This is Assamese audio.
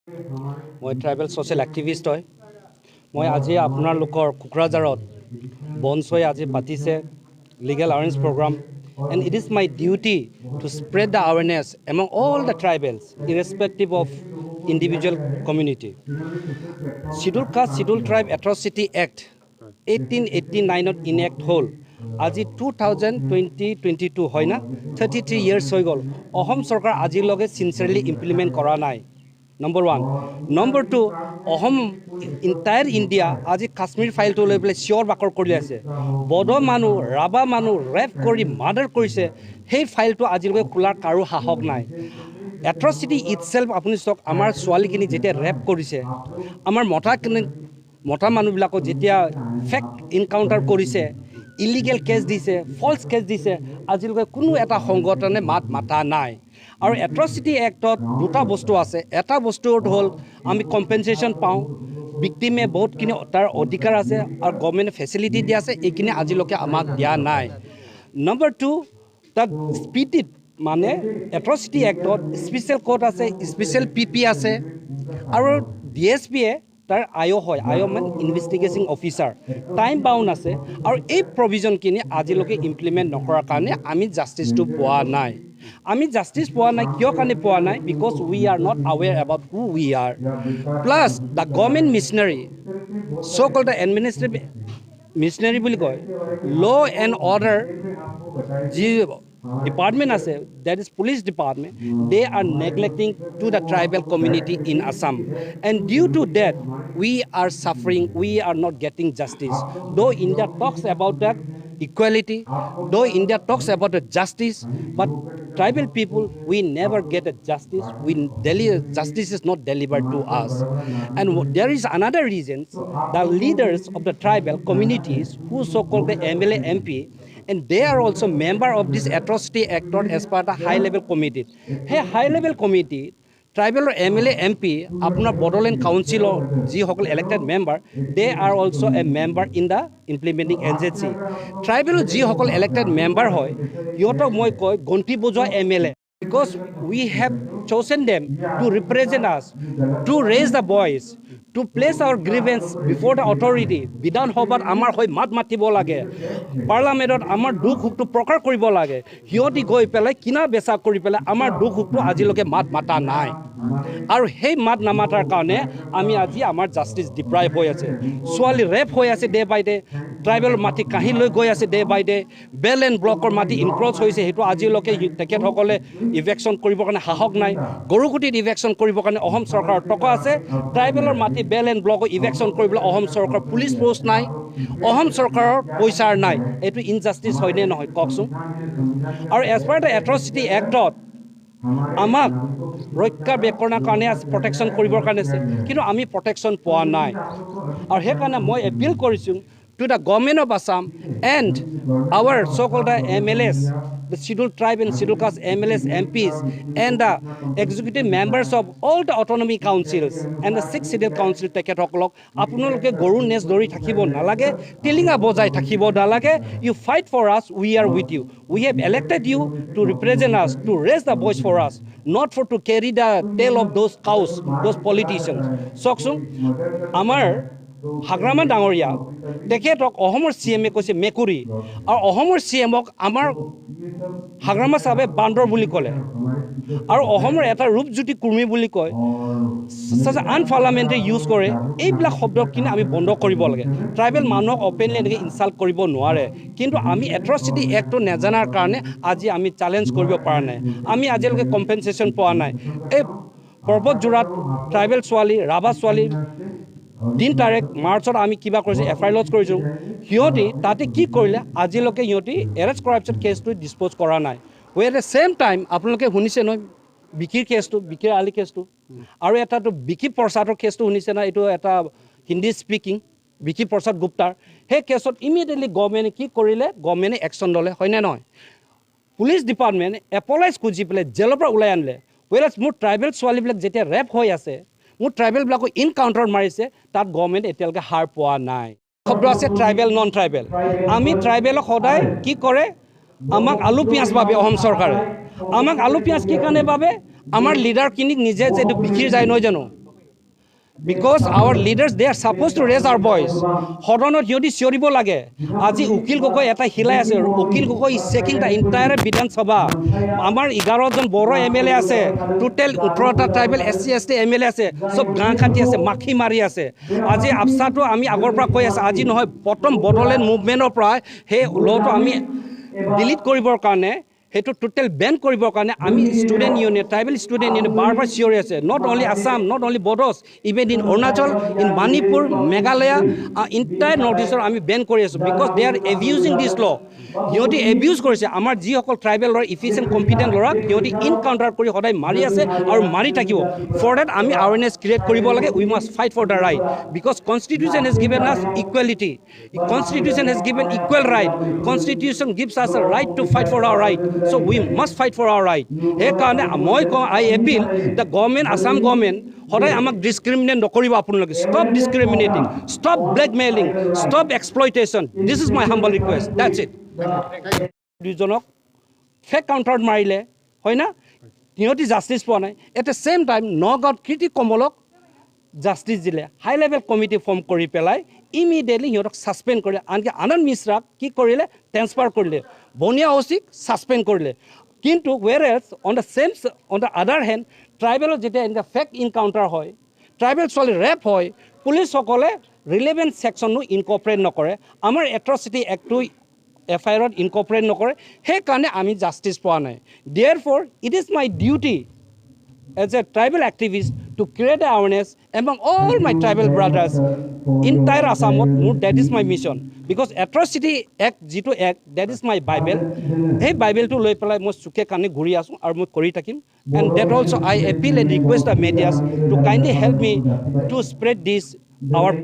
মই ট্ৰাইবেল ছ'চিয়েল এক্টিভিষ্ট হয়। মই আজি আপোনালোকৰ কোকৰাঝাৰত বনচৈ আজি পাতিছে legal awareness programme and it is my duty to spread the awareness among all the tribals irrespective of individual community. Schedule caste schedule tribe atrocity act 1889 enact হ'ল। আজি 2022 হয় না, 33 years হৈ গ'ল। অসম চৰকাৰ আজিলৈকে চিনচিয়াৰলি ইমপ্লিমেণ্ট কৰা নাই। নম্বৰ 1 নম্বৰ 2 অসম ইণ্টায়াৰ ইণ্ডিয়া আজি কাশ্মীৰ ফাইলটো লৈ পেলাই চিঞৰ বাকৰ কৰি আছে। বড়ো মানুহ ৰাভা মানুহ ৰেপ কৰি মাৰ্ডাৰ কৰিছে, সেই ফাইলটো আজিলৈকে খোলাৰ কাৰো সাহস নাই। এট্ৰচিটি ইটছেল্ফ আপুনি চাওক, আমাৰ ছোৱালীখিনিক যেতিয়া ৰেপ কৰিছে, আমাৰ মতা মানুহবিলাকক যেতিয়া ফেক ইনকাউণ্টাৰ কৰিছে, ইলিগেল কেছ দিছে, ফল্ছ কেছ দিছে, আজিলৈকে কোনো এটা সংগঠনে মাত মাতা নাই। আৰু এট্ৰচিটি এক্টত দুটা বস্তু আছে। এটা বস্তু হ'ল আমি কম্পেনচেশ্যন পাওঁ, ভিক্টিমে বহুতখিনি তাৰ অধিকাৰ আছে আৰু গভৰ্ণমেণ্টে ফেচিলিটি দিয়া আছে, এইখিনি আজিলৈকে আমাক দিয়া নাই। নম্বৰ 2 তাত স্পিডিত মানে এট্ৰচিটি এক্টত স্পেচিয়েল কোৰ্ট আছে, স্পেচিয়েল PP আছে আৰু DSPয়ে তাৰ আয়ো হয়, আয়ো মানে ইনভেষ্টিগেশ্যন অফিচাৰ, টাইম বাউণ্ড আছে। আৰু এই প্ৰভিজনখিনি আজিলৈকে ইমপ্লিমেণ্ট নকৰাৰ কাৰণে আমি জাষ্টিছটো পোৱা নাই। আমি জাষ্টিছ পোৱা নাই কিয় কাৰণে পোৱা নাই? Because we are not aware about who we are. Plus the government machinery so' called the administrative machinery বুলি কয়, ল' এণ্ড অৰ্ডাৰ যি ডিপাৰ্টমেণ্ট আছে, that is police department, they are neglecting to the tribal community in Assam, and due to that we are suffering, we are not getting justice. Though India talks about that equality, though India talks about the justice, but tribal people, we never get a justice. Justice is not delivered to us. And there is another reason, the leaders of the tribal communities who so-called the MLA MP, and they are also member of this atrocity act as part of high level committee. Hey, high level committee tribal MLA MP আপোনাৰ বড়োলেণ্ড কাউন্সিলৰ যিসকল elected member, they are also a member in the implementing agency. Tribal যিসকল elected member হয়, সিহঁতক মই কয় গণ্টি বজোৱা MLA, because we have chosen them to represent us, to raise the voice, to place our grievance before the authority. বিধান সভাত আমাৰ হৈ মাত মাতিব লাগে, পাৰ্লামেণ্টত আমাৰ দুখ সুখটো প্ৰকাশ কৰিব লাগে। সিহঁতি গৈ পেলাই কিনা বেচা কৰি পেলাই আমাৰ দুখ সুখটো আজিলৈকে মাত মাতা নাই। আৰু সেই মাত নামাতাৰ কাৰণে আমি আজি আমাৰ জাষ্টিছ ডিপ্ৰাইভ হৈ আছে। ছোৱালী ৰেপ হৈ আছে ডে বাই ডে, ট্ৰাইবেল মাটি কাঢ়ি লৈ গৈ আছে ডে বাই ডে, বেল এণ্ড ব্লকৰ মাটি ইনক্ৰচ হৈছে, সেইটো আজিলৈকে তেখেতসকলে ইভেকশ্যন কৰিবৰ কাৰণে সাহস নাই। গৰুকুটিত ইভেকশ্যন কৰিবৰ কাৰণে অসম চৰকাৰৰ টকা আছে, ট্ৰাইবেলৰ মাটি বেল এণ্ড ব্লকক ইভেকশ্যন কৰিবলৈ অসম চৰকাৰৰ পুলিচ ফ'ৰ্চ নাই, অসম চৰকাৰৰ পইচাৰ নাই। এইটো ইনজাষ্টিছ হয়নে নহয় কওকচোন? আৰু এজ পাৰ দ্য এট্ৰচিটি এক্টত আমাক ৰক্ষা বেক্ষণৰ কাৰণে আছে, প্ৰটেকশ্যন কৰিবৰ কাৰণে আছে, কিন্তু আমি প্ৰটেকশ্যন পোৱা নাই। আৰু সেইকাৰণে মই এপিল কৰিছোঁ to the government of Assam and our so-called MLAs, the scheduled tribe and scheduled caste MLAs, MPs, and the executive members of all the autonomy councils and the 6 scheduled council তেখেতসকলক আপোনালোকে গৰু নেজ ধৰি থাকিব নালাগে, টিলিঙা বজাই থাকিব নালাগে। You fight for us, we are with you. We have elected you to represent us, to raise the voice for us, not for to carry the tail of those cows, those politicians. চাওকচোন, আমাৰ হাগ্ৰামা ডাঙৰীয়া তেখেতক অসমৰ CMে কৈছে মেকুৰী, আৰু অসমৰ CMক আমাৰ হাগ্ৰামা চাহাবে বান্দৰ বুলি ক'লে, আৰু অসমৰ এটা ৰূপজ্যোতি কুৰ্মী বুলি কয়, আনপাৰ্লামেণ্টাৰী ইউজ কৰে। এইবিলাক শব্দখিনি আমি বন্ধ কৰিব লাগে। ট্ৰাইবেল মানুহক অপেনলি এনেকৈ ইনচাল্ট কৰিব নোৱাৰে, কিন্তু আমি এট্ৰচিটি এক্টটো নাজানাৰ কাৰণে আজি আমি চেলেঞ্জ কৰিব পৰা নাই। আমি আজিলৈকে কম্পেনচেশ্যন পোৱা নাই। এই পৰ্বতজোৰাত ট্ৰাইবেল ছোৱালী, ৰাভা ছোৱালী 3 তাৰিখ মাৰ্চত আমি কিবা কৰিছোঁ, FIR লঞ্চ কৰিছোঁ। সিহঁতি তাতে কি কৰিলে আজিলৈকে সিহঁতি এৰেষ্ট কৰাপশ্যন কেছটো ডিছপ'জ কৰা নাই। উই এট দ্য ছেইম টাইম আপোনালোকে শুনিছে নহয় বিকিৰ কেছটো, বিকিৰ আলি কেছটো, আৰু এটাটো বিকি প্ৰসাদৰ কেছটো শুনিছে না, এইটো এটা হিন্দী স্পিকিং বিকি প্ৰসাদ গুপ্তাৰ। সেই কেছত ইমিডিয়েটলি গভৰ্ণমেণ্টে কি কৰিলে, গভৰ্ণমেণ্টে একশ্যন ল'লে, হয়নে নহয়? পুলিচ ডিপাৰ্টমেণ্টে এপলাইজ খুজি পেলাই জেলৰ পৰা ওলাই আনিলে। ৱেলাজ মোৰ ট্ৰাইবেল ছোৱালীবিলাক যেতিয়া ৰেপ হৈ আছে, মোৰ ট্ৰাইবেলবিলাকক ইনকাউণ্টাৰ মাৰিছে, তাত গভৰ্ণমেণ্ট এতিয়ালৈকে হাৰ পোৱা নাই। শব্দ আছে ট্ৰাইবেল নন ট্ৰাইবেল। আমি ট্ৰাইবেলক সদায় কি কৰে, আমাক আলু পিঁয়াজ বাবে অসম চৰকাৰে আমাক আলু পিঁয়াজ কি কাৰণে বাবে, আমাৰ লিডাৰখিনিক নিজে যে এইটো বিক্ৰী যায় নহয় জানো, Because our leaders, they are supposed to raise our voice. Hodonot yodi sioribo lage. Aji Ukil Gogoi eta hilai ase. Ukil Gogoi is checking the entire Bidhan Sabha. Amar 11 John Boro MLA আছে. Total 18টা tribal SC ST MLA আছে. সব গাঁ খাটি আছে, মাখি মাৰি আছে. আজি আপসাটো আমি আগৰ পৰা কৈ আছে. আজি নহয় প্ৰথম বডলেণ্ড মুভমেণ্টৰ পৰা সেই লটো আমি ডিলিট কৰিবৰ কাৰণে সেইটো টোটেল বেন কৰিবৰ কাৰণে আমি student union tribal student union বাৰ চিঞৰি আছে not only Assam not only Bodos even in Arunachal in Manipur Meghalaya entire north ইষ্টৰ আমি বেন কৰি আছোঁ because they are abusing this law সিহঁতি এবিউজ কৰিছে আমাৰ যিসকল ট্ৰাইবেল ল'ৰা ইফিচিয়েণ্ট কম্পিটেণ্ট ল'ৰা সিহঁতি ইনকাউণ্টাৰ কৰি সদায় মাৰি আছে আৰু মাৰি থাকিব ফৰ ডেট আমি এৱাৰনেছ ক্ৰিয়েট কৰিব লাগে we must fight for the right because constitution has given us equality constitution has given equal right constitution gives us a right to fight for our right So we must fight for our right. সেইকাৰণে মই কওঁ I appeal the government, Assam government, সদায় আমাক ডিছক্ৰিমিনেট নকৰিব আপোনালোকে stop discriminating stop blackmailing stop exploitation this is my humble request that's it দুজনক ফেক কাউণ্টাৰত মাৰিলে হয় না সিহঁতি জাষ্টিছ পোৱা নাই এট দ্য ছেইম টাইম নগাঁৱত কৃতি কমলক জাষ্টিছ দিলে হাই লেভেল কমিটি ফৰ্ম কৰি পেলাই ইমিডিয়েটলি সিহঁতক ছাছপেণ্ড কৰিলে আনকি আনন্দ মিশ্ৰাক কি কৰিলে ট্ৰেন্সফাৰ কৰিলে বনিয়া অচিক ছাছপেণ্ড কৰিলে কিন্তু ৱেৰ অন দ্য আদাৰ হেণ্ড ট্ৰাইবেলত যেতিয়া এনেকৈ ফেক ইনকাউণ্টাৰ হয় ট্ৰাইবেল ছোৱালী ৰেপ হয় পুলিচসকলে ৰিলেভেণ্ট ছেকশ্যনো ইনকৰ্পৰেট নকৰে আমাৰ এট্ৰচিটি এক্টটো FIR-ত ইনকৰ্পৰেট নকৰে সেইকাৰণে আমি জাষ্টিছ পোৱা নাই therefore it is my duty as a tribal activist to create awareness among all my tribal brothers entire Assam. That is my mission because atrocity act jitu act that is my bible hey bible to loi pelai mo suke kane guri asu aru mo kori takim and that also I appeal and request the medias to kindly help me to spread this our